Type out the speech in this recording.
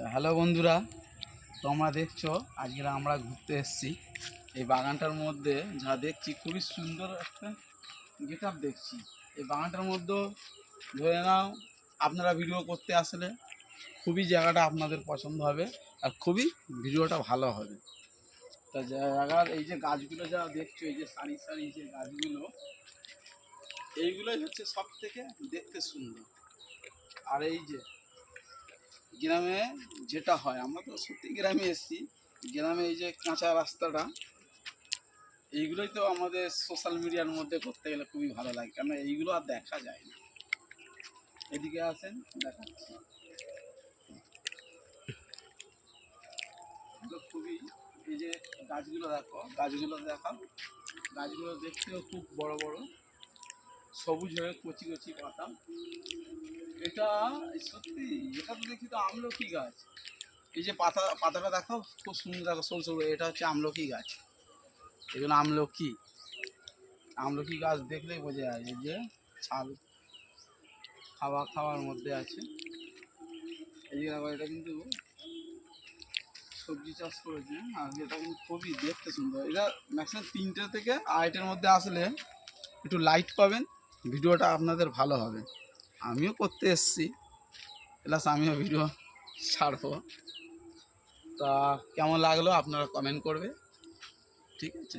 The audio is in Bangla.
হ্যালো বন্ধুরা, তোমরা দেখছো আজকে আমরা ঘুরতে এসেছি। এই বাগানটার মধ্যে যা দেখছি খুবই সুন্দর একটা গেট আপ দেখছি। এই বাগানটার মধ্যে ধরে নাও আপনারা ভিডিও করতে আসলে খুবই জায়গাটা আপনাদের পছন্দ হবে আর খুবই ভিডিওটা ভালো হবে। তা জায়গার এই যে গাছগুলো যা দেখছো, এই যে সারি সারি যে গাছগুলো, এইগুলোই হচ্ছে সব থেকে দেখতে সুন্দর। আর এই যে গ্রামে যেটা হয়, আমরা তো সত্যি গ্রামে এসেছি, গ্রামে এই যে কাঁচা রাস্তাটা, এইগুলোই তো আমাদের সোশ্যাল মিডিয়ার মধ্যে করতে গেলে খুবই ভালো লাগে, কেন এইগুলো আর দেখা যায় না। এদিকে আসেন, দেখাচ্ছি। খুবই এই যে গাছগুলো দেখো, গাছগুলো দেখাও, গাছগুলো দেখতেও খুব বড় বড়, সবুজ হয়ে কচি কচি পাতা। এটা সত্যি, এটা তো দেখি তো আমলকি গাছ। এই যে পাতাটা দেখাও, খুব সুন্দর, দেখো সরু সরু, এটা হচ্ছে আমলকি গাছ। এগুলো আমলকি আমলকি গাছ দেখলেই বোঝা যায়। এই যে ছাল খাওয়ার মধ্যে আছে। এই যে এটা কিন্তু সবজি চাষ করেছে, আর এটা কিন্তু খুবই দেখতে সুন্দর। এটা ম্যাক্সিমাম 3টে থেকে 8টার মধ্যে আসলে একটু লাইট পাবেন, ভিডিওটা আপনাদের ভালো হবে। আমিও করতে এসেছি, প্লাস আমিও ভিডিও ছাড়বো। তা কেমন লাগলো আপনারা কমেন্ট করবে, ঠিক আছে।